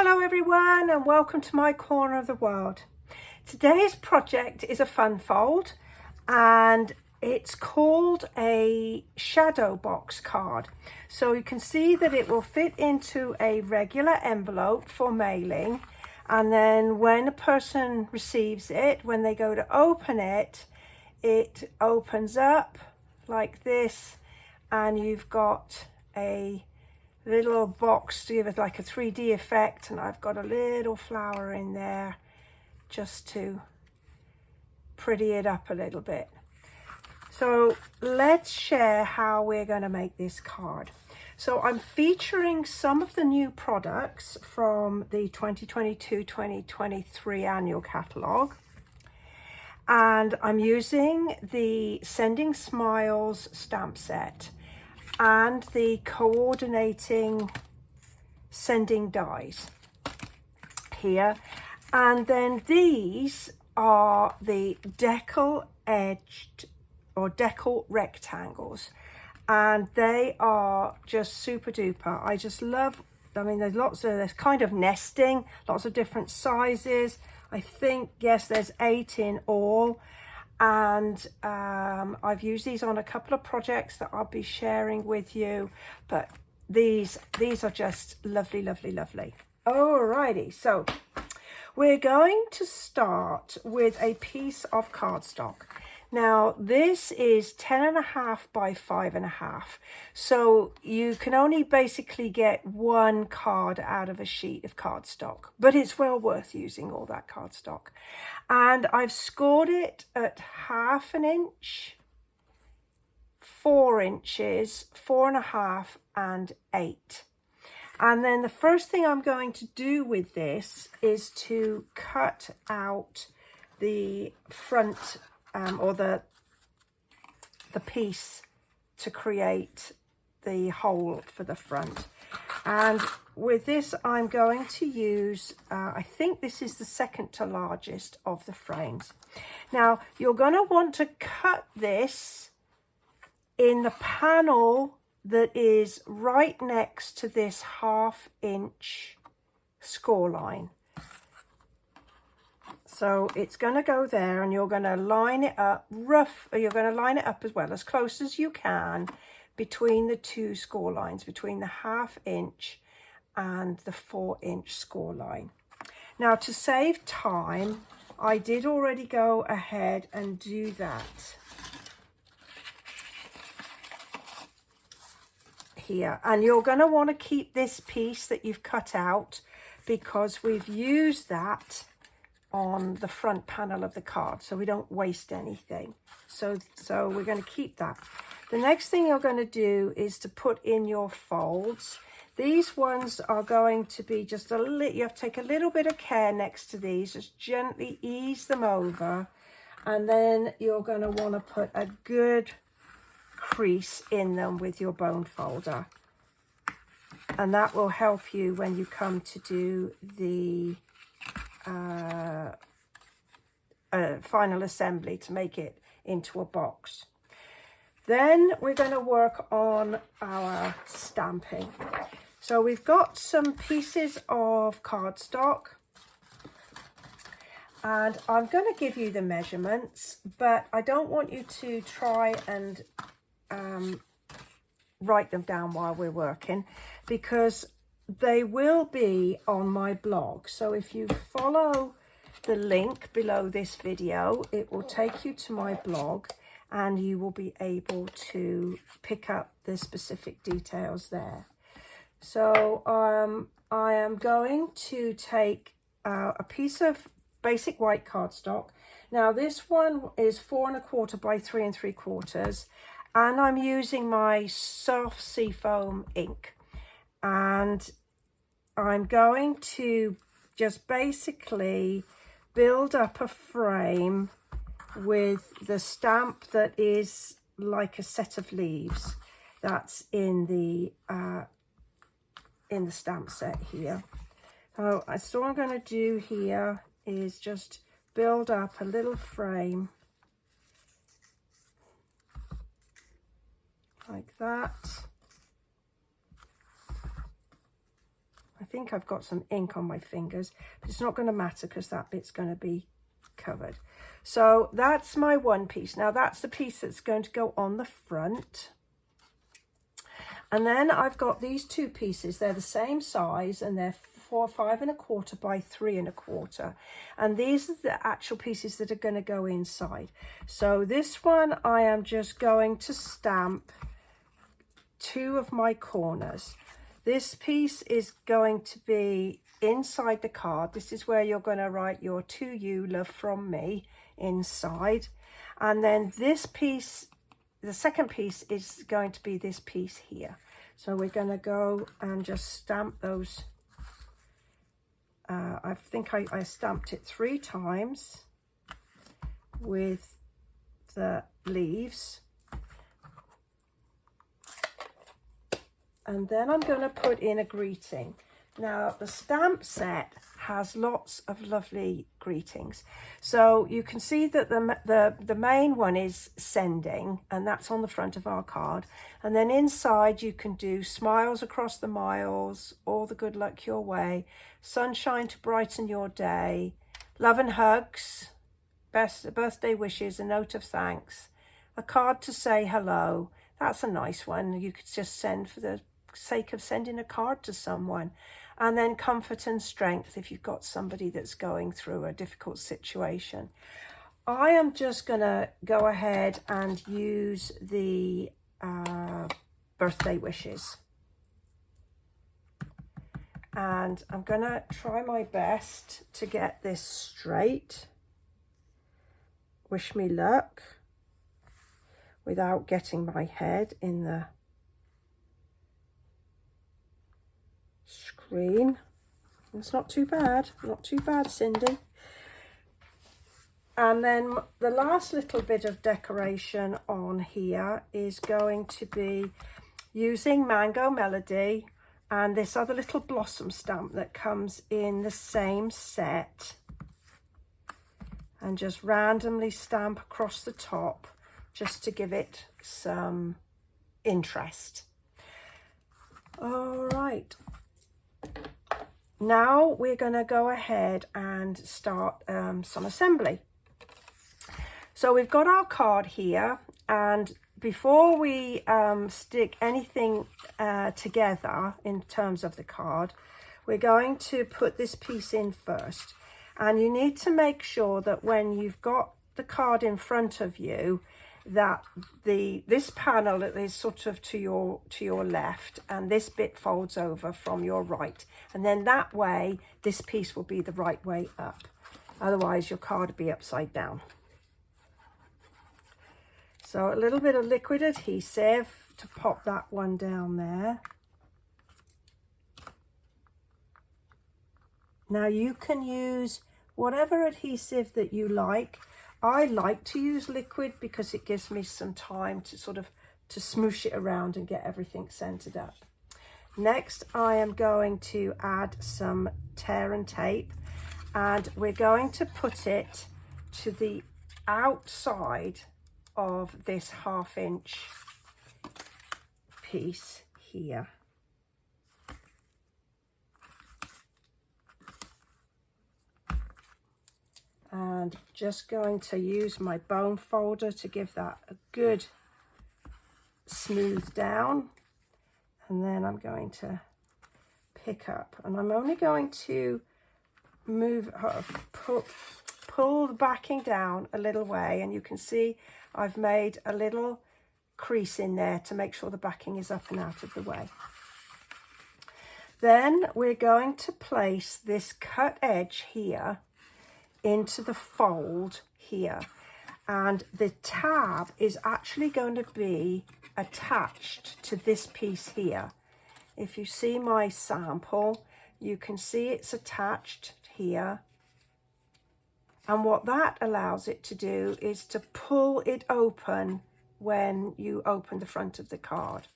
Hello everyone and welcome to my corner of the world. Today's project is a fun fold and it's called a shadow box card. So you can see that it will fit into a regular envelope for mailing, and then when a person receives it, when they go to open it, it opens up like this and you've got a little box to give it like a 3D effect, and I've got a little flower in there just to pretty it up a little bit. So let's share how we're going to make this card. So I'm featuring some of the new products from the 2022-2023 annual catalogue, and I'm using the Sending Smiles stamp set and the coordinating sending dies here, and then these are the decal edged or decal rectangles, and they are just super duper. I just love, I mean, there's kind of nesting, lots of different sizes. I think, yes, there's 8 in all. And I've used these on a couple of projects that I'll be sharing with you, but these are just lovely, lovely, lovely. Alrighty, so we're going to start with a piece of cardstock. Now this is 10.5 by 5.5, so you can only basically get one card out of a sheet of cardstock, but it's well worth using all that cardstock. And I've scored it at 1/2 inch, 4 inches, 4.5 and 8. And then the first thing I'm going to do with this is to cut out the front or the piece to create the hole for the front. And with this I'm going to use, I think this is the second to largest of the frames. Now you're going to want to cut this in the panel that is right next to this 1/2 inch score line. So it's going to go there, and you're going to line it up you're going to line it up as well, as close as you can, between the two score lines, between the 1/2 inch and the 4 inch score line. Now to save time, I did already go ahead and do that here. And you're going to want to keep this piece that you've cut out because we've used that on the front panel of the card, so we don't waste anything. So we're going to keep that. The next thing you're going to do is to put in your folds. These ones are going to be just a little, you have to take a little bit of care next to these, just gently ease them over, and then you're going to want to put a good crease in them with your bone folder, and that will help you when you come to do the final assembly to make it into a box. Then we're going to work on our stamping. So we've got some pieces of cardstock, and I'm going to give you the measurements, but I don't want you to try and write them down while we're working, because they will be on my blog. So if you follow the link below this video, it will take you to my blog, and you will be able to pick up the specific details there. So I am going to take a piece of basic white cardstock. Now this one is 4 1/4 by 3 3/4, and I'm using my soft seafoam ink, and I'm going to just basically build up a frame with the stamp that is like a set of leaves that's in the stamp set here. So what I'm going to do here is just build up a little frame like that. think I've got some ink on my fingers, but it's not going to matter because that bit's going to be covered. So that's my one piece. Now that's the piece that's going to go on the front. And then I've got these two pieces. They're the same size and they're 5 1/4 by 3 1/4. And these are the actual pieces that are going to go inside. So this one, I am just going to stamp 2 of my corners. This piece is going to be inside the card. This is where you're going to write your "To you, love from me" inside. And then this piece, the second piece, is going to be this piece here. So we're going to go and just stamp those. I think I stamped it 3 times with the leaves. And then I'm going to put in a greeting. Now the stamp set has lots of lovely greetings. So you can see that the main one is sending, and that's on the front of our card. And then inside you can do "Smiles across the miles," "All the good luck your way," "Sunshine to brighten your day," "Love and hugs," "Best birthday wishes," "A note of thanks," "A card to say hello." That's a nice one. You could just send for the sake of sending a card to someone. And then "Comfort and strength" if you've got somebody that's going through a difficult situation. I am just going to go ahead and use the birthday wishes. And I'm going to try my best to get this straight. "Wish me luck," without getting my head in the screen. It's not too bad, not too bad, Cindy. And then the last little bit of decoration on here is going to be using Mango Melody and this other little blossom stamp that comes in the same set, and just randomly stamp across the top just to give it some interest. All right. Now we're going to go ahead and start some assembly. So we've got our card here, and before we stick anything together in terms of the card, we're going to put this piece in first. And you need to make sure that when you've got the card in front of you, that this panel is sort of to your left, and this bit folds over from your right, and then that way this piece will be the right way up. Otherwise your card will be upside down. So a little bit of liquid adhesive to pop that one down there. Now you can use whatever adhesive that you like. I like to use liquid because it gives me some time to to smoosh it around and get everything centered up. Next, I am going to add some tear and tape, and we're going to put it to the outside of this 1/2 inch piece here. And just going to use my bone folder to give that a good smooth down. And then I'm going to pick up, and I'm only going to pull the backing down a little way, and you can see I've made a little crease in there to make sure the backing is up and out of the way. Then we're going to place this cut edge here into the fold here, and the tab is actually going to be attached to this piece here. If you see my sample, you can see it's attached here, and what that allows it to do is to pull it open when you open the front of the card.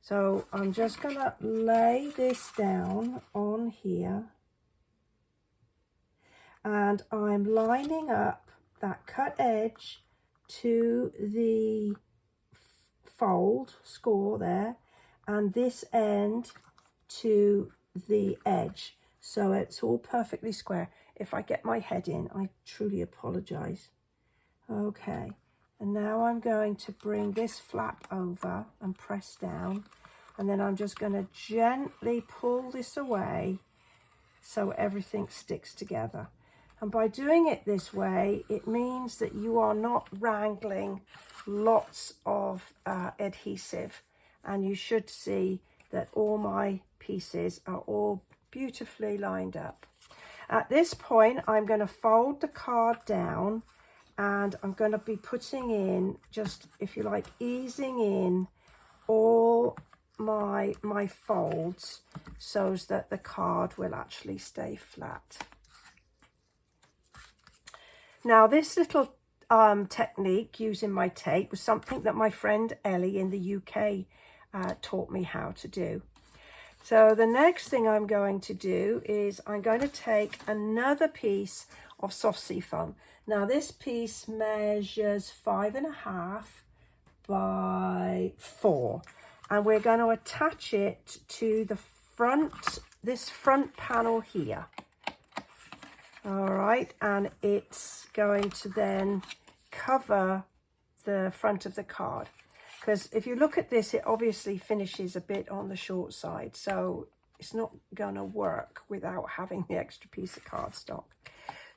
So I'm just going to lay this down on here, and I'm lining up that cut edge to the fold score there, and this end to the edge, so it's all perfectly square. If I get my head in, I truly apologize. Okay, and now I'm going to bring this flap over and press down, and then I'm just going to gently pull this away so everything sticks together. And by doing it this way, it means that you are not wrangling lots of adhesive, and you should see that all my pieces are all beautifully lined up. At this point, I'm going to fold the card down, and I'm going to be putting in, just, if you like, easing in all my folds so that the card will actually stay flat. Now, this little technique using my tape was something that my friend Ellie in the UK taught me how to do. So the next thing I'm going to do is I'm going to take another piece of soft sea foam. Now this piece measures 5.5 by 4, and we're going to attach it to the front, this front panel here. All right, and it's going to then cover the front of the card, because if you look at this, it obviously finishes a bit on the short side, so it's not going to work without having the extra piece of cardstock.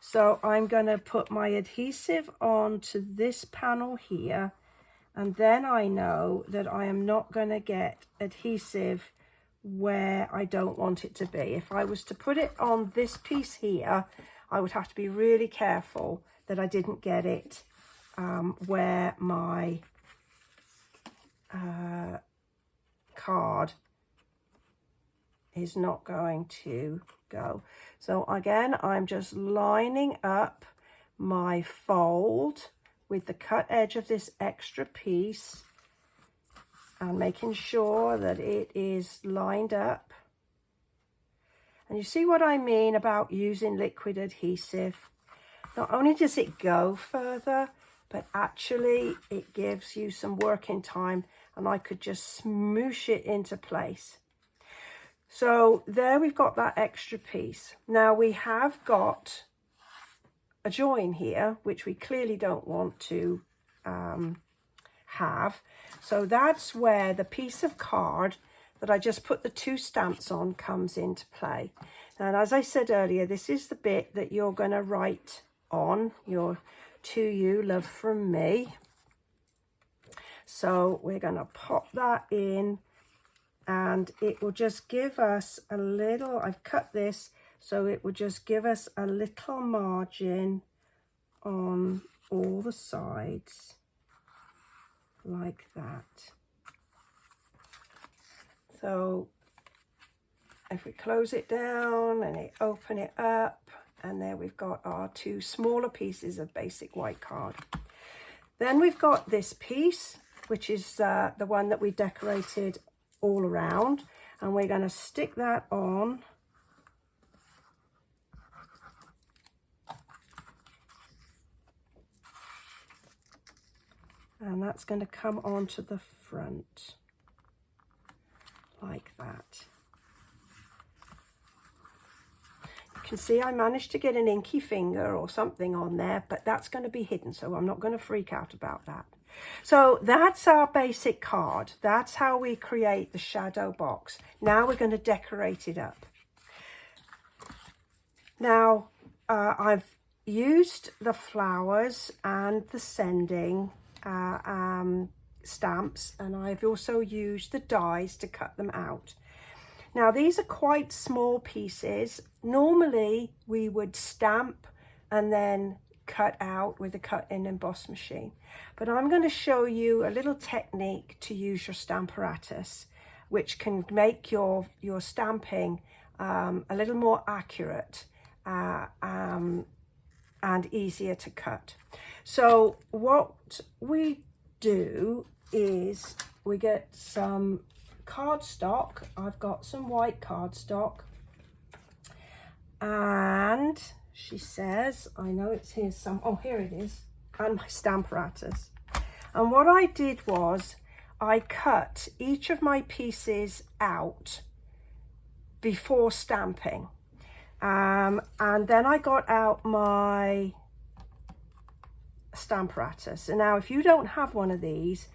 So I'm going to put my adhesive onto this panel here, and then I know that I am not going to get adhesive where I don't want it to be. If I was to put it on this piece here, I would have to be really careful that I didn't get it where my card is not going to go. So again, I'm just lining up my fold with the cut edge of this extra piece and making sure that it is lined up. And you see what I mean about using liquid adhesive? Not only does it go further, but actually it gives you some working time, and I could just smoosh it into place. So there we've got that extra piece. Now we have got a join here, which we clearly don't want to have. So that's where the piece of card that I just put the 2 stamps on comes into play. And as I said earlier, this is the bit that you're going to write on your "To You, Love from Me." So we're going to pop that in, and it will just give us a little, I've cut this, so it will just give us a little margin on all the sides, like that. So if we close it down and open it up, and there we've got our 2 smaller pieces of basic white card. Then we've got this piece, which is the one that we decorated all around, and we're going to stick that on. And that's going to come onto the front, like that. You can see I managed to get an inky finger or something on there, but that's going to be hidden, so I'm not going to freak out about that. So that's our basic card. That's how we create the shadow box. Now we're going to decorate it up. Now I've used the flowers and the sending stamps, and I've also used the dies to cut them out. Now these are quite small pieces. Normally we would stamp and then cut out with a cut-in emboss machine, but I'm going to show you a little technique to use your Stamparatus, which can make your stamping a little more accurate and easier to cut. So what we do is we get some cardstock. I've got some white cardstock, and she says, I know it's here some, oh here it is, and my Stamparatus. And what I did was I cut each of my pieces out before stamping. And then I got out my Stamparatus. And now if you don't have one of these,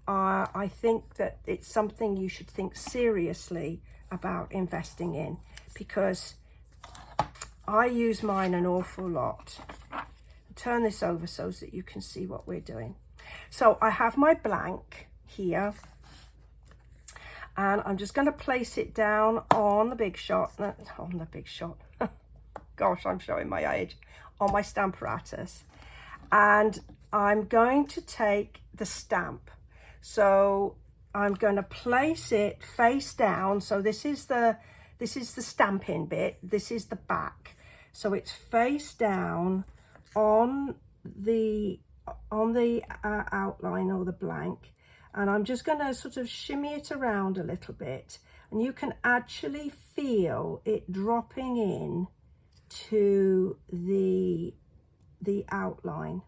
I think that it's something you should think seriously about investing in, because I use mine an awful lot. Turn this over so that you can see what we're doing. So I have my blank here, and I'm just going to place it down on the Big Shot, gosh, I'm showing my age, on my Stamparatus. And I'm going to take the stamp. So I'm going to place it face down. So this is the stamping bit. This is the back. So it's face down on the outline or the blank. And I'm just going to sort of shimmy it around a little bit. And you can actually feel it dropping in to the outline.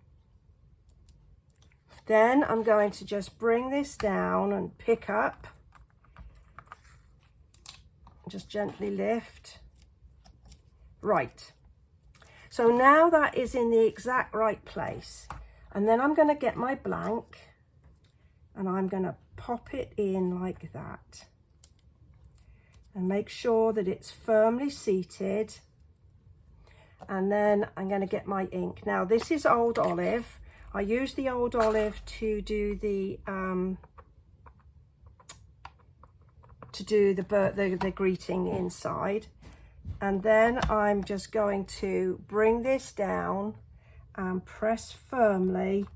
Then I'm going to just bring this down and pick up, just gently lift. Right, so now that is in the exact right place, and then I'm going to get my blank and I'm going to pop it in like that and make sure that it's firmly seated. And then I'm going to get my ink. Now this is Old Olive. I use the Old Olive to do the greeting inside. And then I'm just going to bring this down and press firmly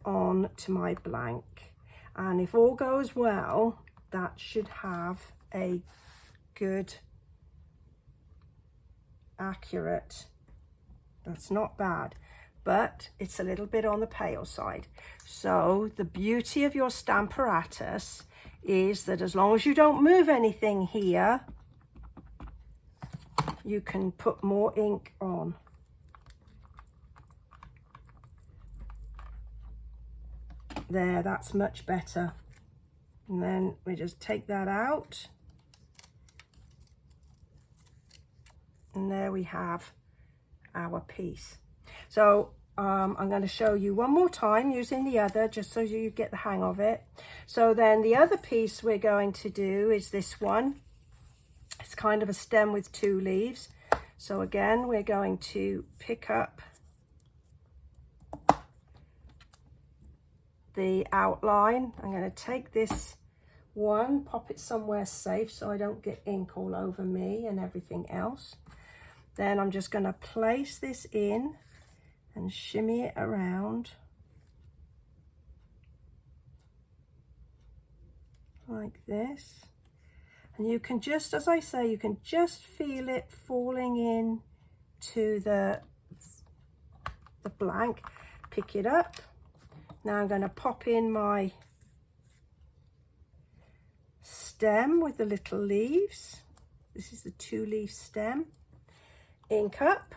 on to my blank. And if all goes well, that should have a good, accurate, that's not bad, but it's a little bit on the pale side. So the beauty of your Stamparatus is that as long as you don't move anything here, you can put more ink on. There, that's much better. And then we just take that out. And there we have our piece. So I'm going to show you one more time using the other, just so you get the hang of it. So then the other piece we're going to do is this one. It's kind of a stem with 2 leaves. So again, we're going to pick up the outline. I'm going to take this one, pop it somewhere safe so I don't get ink all over me and everything else. Then I'm just going to place this in and shimmy it around like this. And you can just, as I say, you can just feel it falling in to the blank. Pick it up. Now I'm going to pop in my stem with the little leaves. This is the 2-leaf stem. Ink up.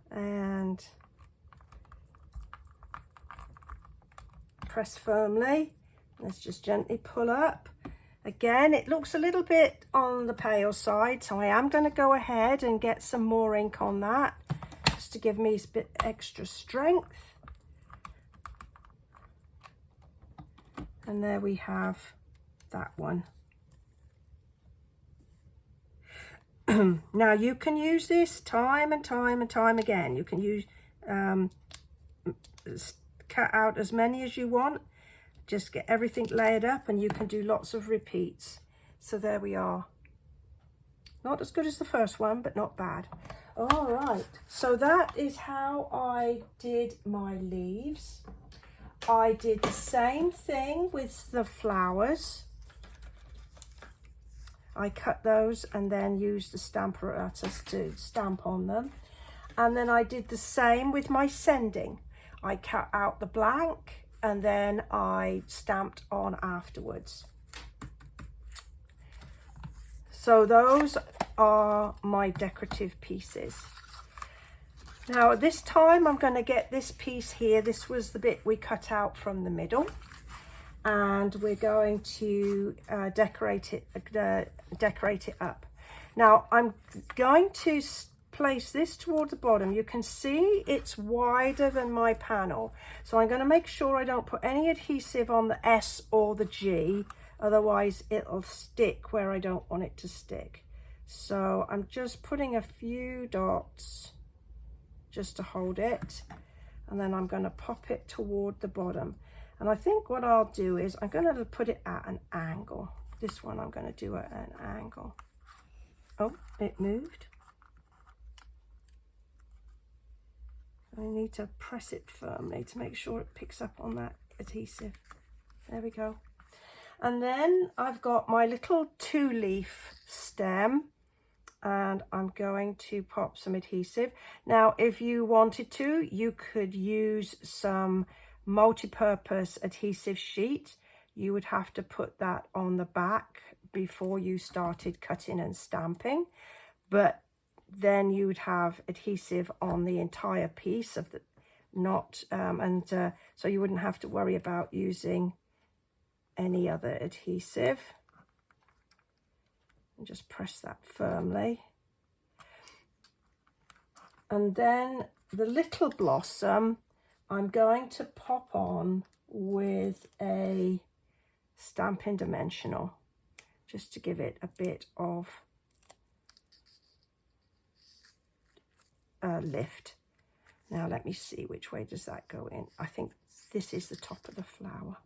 And press firmly. Let's just gently pull up. Again, it looks a little bit on the pale side, so I am going to go ahead and get some more ink on that, just to give me a bit extra strength. And there we have that one. Now you can use this time and time and time again. You can use cut out as many as you want, just get everything layered up, and you can do lots of repeats. So there we are. Not as good as the first one, but not bad. All right, so that is how I did my leaves. I did the same thing with the flowers. I cut those and then used the Stamparatus to stamp on them. And then I did the same with my sending. I cut out the blank and then I stamped on afterwards. So those are my decorative pieces. Now this time I'm going to get this piece here. This was the bit we cut out from the middle. and we're going to decorate it up. Now I'm going to place this toward the bottom. You can see it's wider than my panel, so I'm going to make sure I don't put any adhesive on the S or the G, otherwise it'll stick where I don't want it to stick. So I'm just putting a few dots just to hold it, and then I'm going to pop it toward the bottom. And I think what I'll do is I'm going to put it at an angle. This one I'm going to do at an angle. Oh, it moved. I need to press it firmly to make sure it picks up on that adhesive. There we go. And then I've got my little 2-leaf stem, and I'm going to pop some adhesive. Now, if you wanted to, you could use some multi-purpose adhesive sheet. You would have to put that on the back before you started cutting and stamping, but then you would have adhesive on the entire piece of the so you wouldn't have to worry about using any other adhesive. And just press that firmly. And then the little blossom I'm going to pop on with a Stampin' Dimensional, just to give it a bit of lift. Now let me see, which way does that go in? I think this is the top of the flower,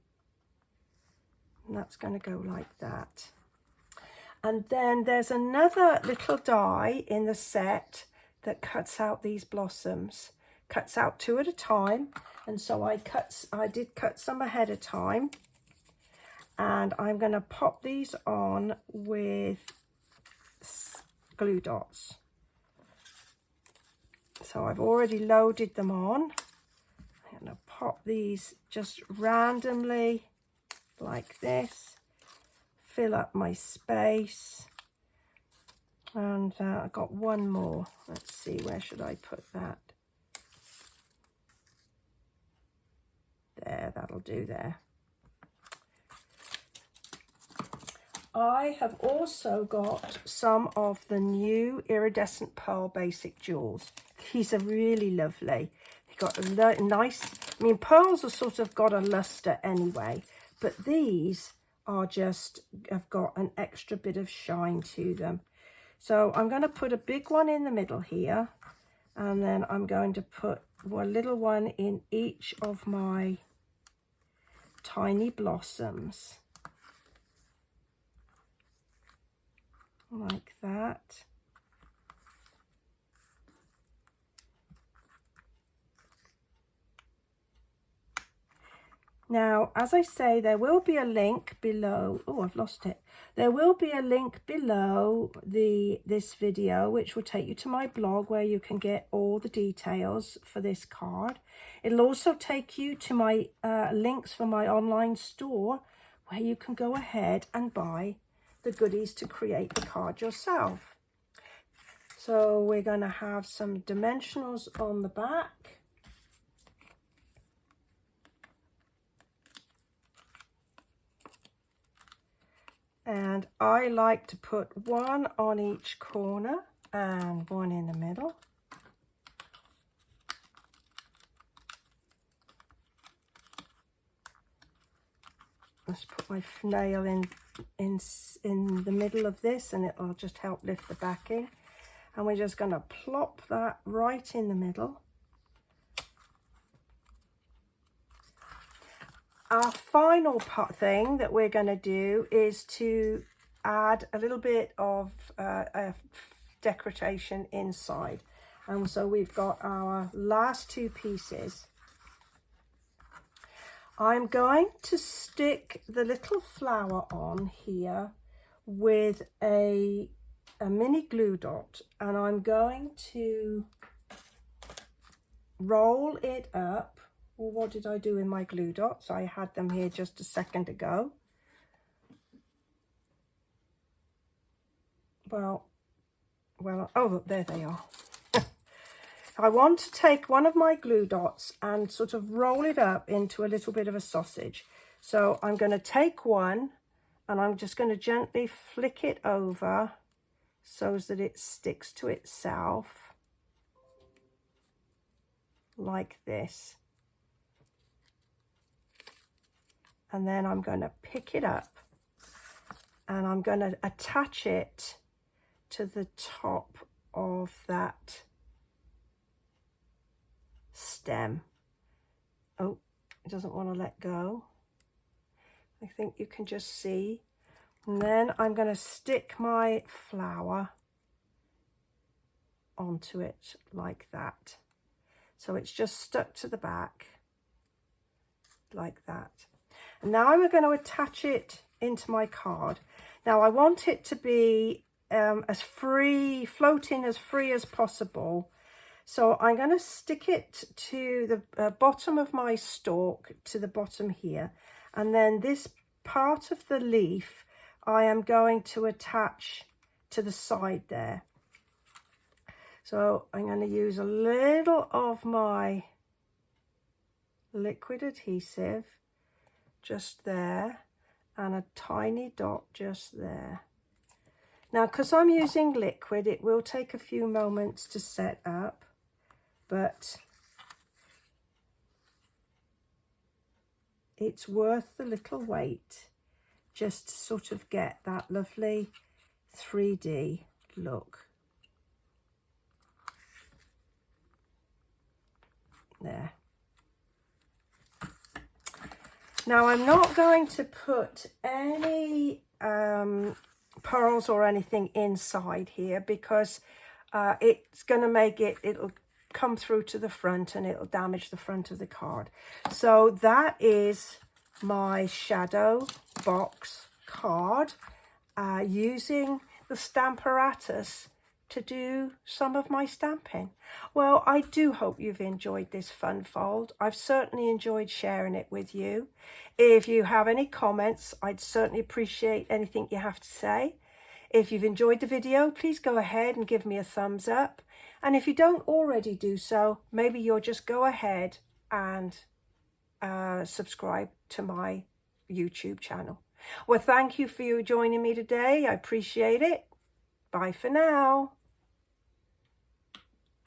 and that's going to go like that. And then there's another little die in the set that cuts out these blossoms, cuts out 2 at a time. And so I did cut some ahead of time, and I'm going to pop these on with glue dots. So I've already loaded them on. I'm going to pop these just randomly like this, fill up my space, and I've got one more. Let's see, where should I put that? There, that'll do there. I have also got some of the new Iridescent Pearl Basic Jewels. These are really lovely. They've got a nice, I mean, pearls are sort of got a luster anyway, but these are just, have got an extra bit of shine to them. So I'm going to put a big one in the middle here, and then I'm going to put a little one in each of my tiny blossoms, like that. Now, as I say, there will be a link below. Oh, I've lost it. There will be a link below this video, which will take you to my blog, where you can get all the details for this card. It'll also take you to my links for my online store, where you can go ahead and buy the goodies to create the card yourself. So we're going to have some dimensionals on the back. And I like to put one on each corner and one in the middle. Let's put my nail in the middle of this, and it'll just help lift the backing. And we're just going to plop that right in the middle. Our final thing that we're going to do is to add a little bit of decoration inside. And so we've got our last 2 pieces. I'm going to stick the little flower on here with a mini glue dot, and I'm going to roll it up. Well, what did I do with my glue dots? I had them here just a second ago. Well, oh, there they are. I want to take one of my glue dots and sort of roll it up into a little bit of a sausage. So I'm going to take one and I'm just going to gently flick it over so that it sticks to itself like this. And then I'm going to pick it up and I'm going to attach it to the top of that stem. Oh, it doesn't want to let go. I think you can just see. And then I'm going to stick my flower onto it like that. So it's just stuck to the back like that. And now I'm going to attach it into my card. Now I want it to be as free, floating as free as possible. So I'm going to stick it to the bottom of my stalk, to the bottom here. And then this part of the leaf, I am going to attach to the side there. So I'm going to use a little of my liquid adhesive just there and a tiny dot just there. Now, because I'm using liquid, it will take a few moments to set up, but it's worth the little wait just to sort of get that lovely 3D look. There. Now I'm not going to put any pearls or anything inside here because it's going to make it'll come through to the front and it'll damage the front of the card. So that is my shadow box card using the Stamparatus to do some of my stamping. Well, I do hope you've enjoyed this fun fold. I've certainly enjoyed sharing it with you. If you have any comments, I'd certainly appreciate anything you have to say. If you've enjoyed the video, please go ahead and give me a thumbs up. And if you don't already do so, maybe you'll just go ahead and subscribe to my YouTube channel. Well, thank you for joining me today. I appreciate it. Bye for now.